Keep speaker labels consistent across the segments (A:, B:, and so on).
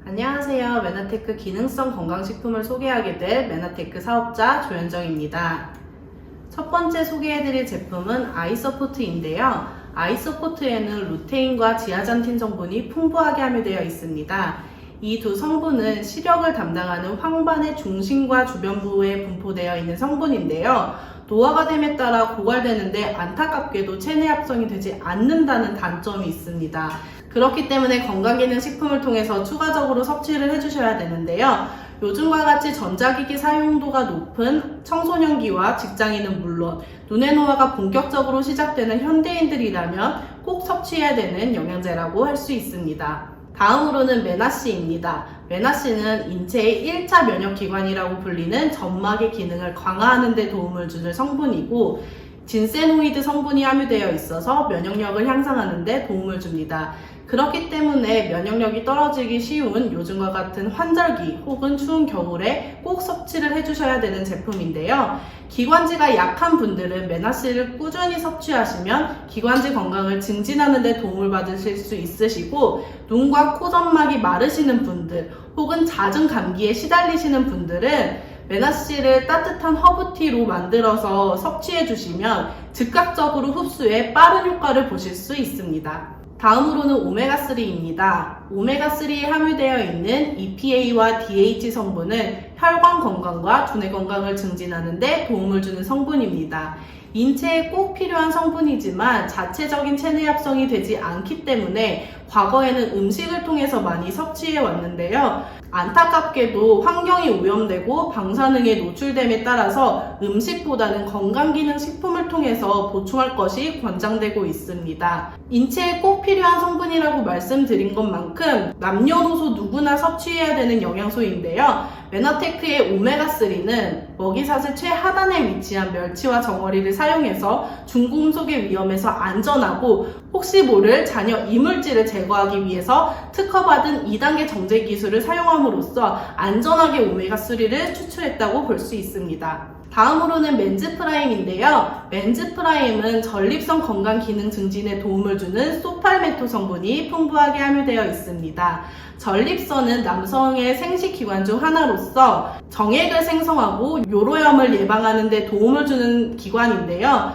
A: 안녕하세요. 메나테크 기능성 건강식품을 소개하게 될 메나테크 사업자 조현정입니다. 첫 번째 소개해드릴 제품은 아이서포트인데요. 아이서포트에는 루테인과 지아잔틴 성분이 풍부하게 함유되어 있습니다. 이 두 성분은 시력을 담당하는 황반의 중심과 주변부에 분포되어 있는 성분인데요. 노화가 됨에 따라 고갈되는데 안타깝게도 체내 합성이 되지 않는다는 단점이 있습니다. 그렇기 때문에 건강기능식품을 통해서 추가적으로 섭취를 해주셔야 되는데요. 요즘과 같이 전자기기 사용도가 높은 청소년기와 직장인은 물론 눈의 노화가 본격적으로 시작되는 현대인들이라면 꼭 섭취해야 되는 영양제라고 할 수 있습니다. 다음으로는 메나씨입니다. 메나씨는 인체의 1차 면역기관이라고 불리는 점막의 기능을 강화하는 데 도움을 주는 성분이고 진세노이드 성분이 함유되어 있어서 면역력을 향상하는 데 도움을 줍니다. 그렇기 때문에 면역력이 떨어지기 쉬운 요즘과 같은 환절기 혹은 추운 겨울에 꼭 섭취를 해주셔야 되는 제품인데요. 기관지가 약한 분들은 메나씨를 꾸준히 섭취하시면 기관지 건강을 증진하는 데 도움을 받으실 수 있으시고 눈과 코 점막이 마르시는 분들 혹은 잦은 감기에 시달리시는 분들은 메나씨를 따뜻한 허브티로 만들어서 섭취해 주시면 즉각적으로 흡수에 빠른 효과를 보실 수 있습니다. 다음으로는 오메가3입니다. 오메가3에 함유되어 있는 EPA와 DHA 성분은 혈관 건강과 두뇌 건강을 증진하는 데 도움을 주는 성분입니다. 인체에 꼭 필요한 성분이지만 자체적인 체내 합성이 되지 않기 때문에 과거에는 음식을 통해서 많이 섭취해 왔는데요. 안타깝게도 환경이 오염되고 방사능에 노출됨에 따라서 음식보다는 건강기능식품을 통해서 보충할 것이 권장되고 있습니다. 인체에 꼭 필요한 성분이라고 말씀드린 것만큼 남녀노소 누구나 섭취해야 되는 영양소인데요. 메나테크의 오메가3는 먹이사슬 최하단에 위치한 멸치와 정어리를 사용해서 중금속의 위험에서 안전하고 혹시 모를 잔여 이물질을 제거하기 위해서 특허받은 2단계 정제 기술을 사용함으로써 안전하게 오메가3를 추출했다고 볼 수 있습니다. 다음으로는 맨즈프라임인데요. 맨즈프라임은 전립선 건강 기능 증진에 도움을 주는 소팔메토 성분이 풍부하게 함유되어 있습니다. 전립선은 남성의 생식기관 중 하나로서 정액을 생성하고 요로염을 예방하는 데 도움을 주는 기관인데요.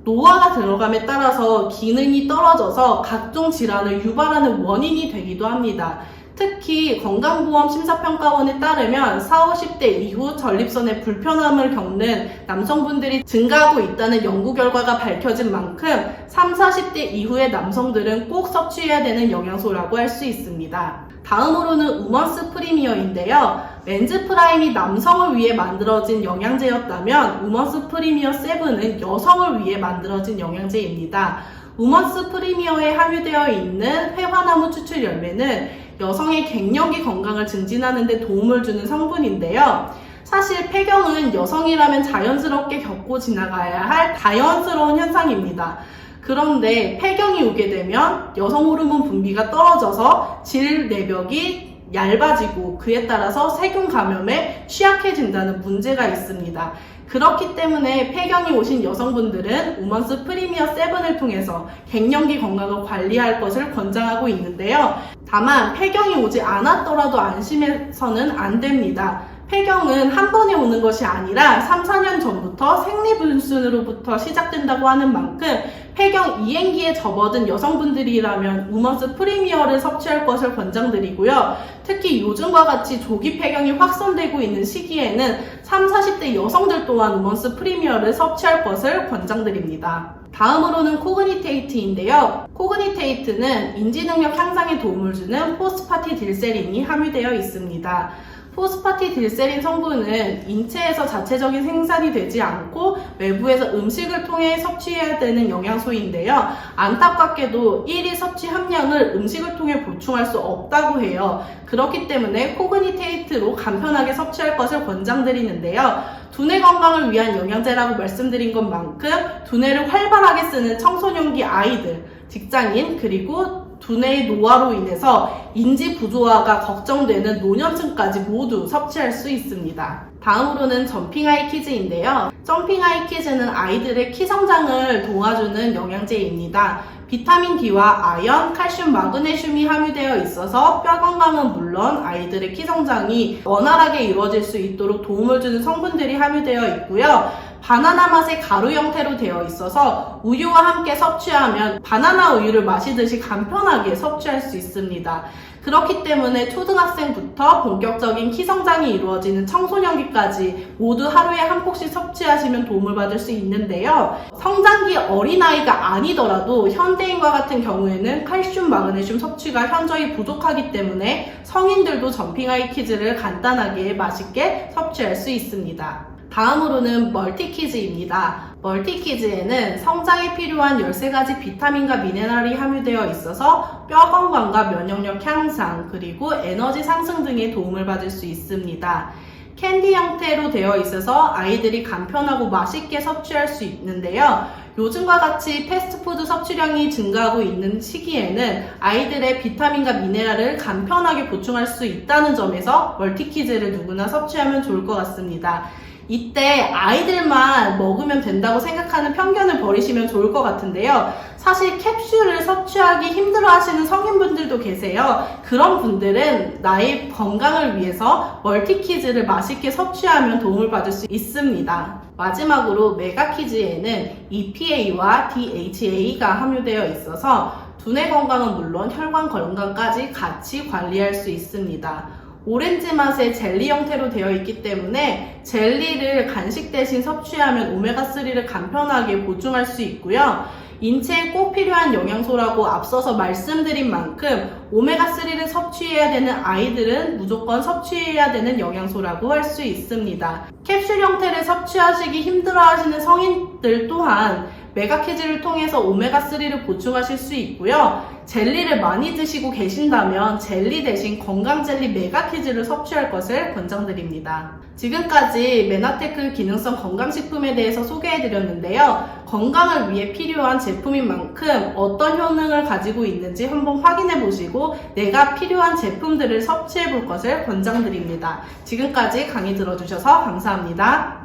A: 노화가 들어감에 따라서 기능이 떨어져서 각종 질환을 유발하는 원인이 되기도 합니다. 특히 건강보험심사평가원에 따르면 40, 50대 이후 전립선에 불편함을 겪는 남성분들이 증가하고 있다는 연구 결과가 밝혀진 만큼 30, 40대 이후의 남성들은 꼭 섭취해야 되는 영양소라고 할 수 있습니다. 다음으로는 우먼스 프리미어인데요. 맨즈 프라임이 남성을 위해 만들어진 영양제였다면 우먼스 프리미어 7은 여성을 위해 만들어진 영양제입니다. 우먼스 프리미어에 함유되어 있는 회화나무 추출 열매는 여성의 갱년기 건강을 증진하는 데 도움을 주는 성분인데요. 사실 폐경은 여성이라면 자연스럽게 겪고 지나가야 할 자연스러운 현상입니다. 그런데 폐경이 오게 되면 여성 호르몬 분비가 떨어져서 질 내벽이 얇아지고 그에 따라서 세균 감염에 취약해진다는 문제가 있습니다. 그렇기 때문에 폐경이 오신 여성분들은 우먼스 프리미어 7을 통해서 갱년기 건강을 관리할 것을 권장하고 있는데요. 다만 폐경이 오지 않았더라도 안심해서는 안 됩니다. 폐경은 한 번에 오는 것이 아니라 3, 4년 전부터 생리불순으로부터 시작된다고 하는 만큼 폐경 이행기에 접어든 여성분들이라면 우먼스 프리미어를 섭취할 것을 권장드리고요. 특히 요즘과 같이 조기 폐경이 확산되고 있는 시기에는 3, 40대 여성들 또한 우먼스 프리미어를 섭취할 것을 권장드립니다. 다음으로는 코그니테이트인데요. 코그니테이트는 인지능력 향상에 도움을 주는 포스파티딜세린이 함유되어 있습니다. 포스파티딜세린 성분은 인체에서 자체적인 생산이 되지 않고 외부에서 음식을 통해 섭취해야 되는 영양소인데요. 안타깝게도 1일 섭취 함량을 음식을 통해 보충할 수 없다고 해요. 그렇기 때문에 코그니테이트로 간편하게 섭취할 것을 권장드리는데요. 두뇌 건강을 위한 영양제라고 말씀드린 것만큼 두뇌를 활발하게 쓰는 청소년기 아이들, 직장인, 그리고 두뇌의 노화로 인해서 인지 부조화가 걱정되는 노년층까지 모두 섭취할 수 있습니다. 다음으로는 점핑아이 키즈인데요. 점핑 아이 키즈는 아이들의 키 성장을 도와주는 영양제입니다. 비타민 D와 아연, 칼슘, 마그네슘이 함유되어 있어서 뼈 건강은 물론 아이들의 키 성장이 원활하게 이루어질 수 있도록 도움을 주는 성분들이 함유되어 있고요. 바나나 맛의 가루 형태로 되어 있어서 우유와 함께 섭취하면 바나나 우유를 마시듯이 간편하게 섭취할 수 있습니다. 그렇기 때문에 초등학생부터 본격적인 키 성장이 이루어지는 청소년기까지 모두 하루에 한 폭씩 섭취하시면 도움을 받을 수 있는데요. 성장기 어린아이가 아니더라도 현대인과 같은 경우에는 칼슘, 마그네슘 섭취가 현저히 부족하기 때문에 성인들도 점핑아이 키즈를 간단하게 맛있게 섭취할 수 있습니다. 다음으로는 멀티키즈입니다. 멀티키즈에는 성장에 필요한 13가지 비타민과 미네랄이 함유되어 있어서 뼈 건강과 면역력 향상, 그리고 에너지 상승 등에 도움을 받을 수 있습니다. 캔디 형태로 되어 있어서 아이들이 간편하고 맛있게 섭취할 수 있는데요. 요즘과 같이 패스트푸드 섭취량이 증가하고 있는 시기에는 아이들의 비타민과 미네랄을 간편하게 보충할 수 있다는 점에서 멀티키즈를 누구나 섭취하면 좋을 것 같습니다. 이때 아이들만 먹으면 된다고 생각하는 편견을 버리시면 좋을 것 같은데요. 사실 캡슐을 섭취하기 힘들어 하시는 성인분들도 계세요. 그런 분들은 나의 건강을 위해서 멀티키즈를 맛있게 섭취하면 도움을 받을 수 있습니다. 마지막으로 메가키즈에는 EPA와 DHA가 함유되어 있어서 두뇌 건강은 물론 혈관 건강까지 같이 관리할 수 있습니다. 오렌지 맛의 젤리 형태로 되어 있기 때문에 젤리를 간식 대신 섭취하면 오메가3를 간편하게 보충할 수 있고요. 인체에 꼭 필요한 영양소라고 앞서서 말씀드린 만큼 오메가3를 섭취해야 되는 아이들은 무조건 섭취해야 되는 영양소라고 할 수 있습니다. 캡슐 형태를 섭취하시기 힘들어 하시는 성인들 또한 메가키즈를 통해서 오메가3를 보충하실 수 있고요. 젤리를 많이 드시고 계신다면 젤리 대신 건강젤리 메가키즈를 섭취할 것을 권장드립니다. 지금까지 메나테크 기능성 건강식품에 대해서 소개해드렸는데요. 건강을 위해 필요한 제품인 만큼 어떤 효능을 가지고 있는지 한번 확인해보시고 내가 필요한 제품들을 섭취해볼 것을 권장드립니다. 지금까지 강의 들어주셔서 감사합니다.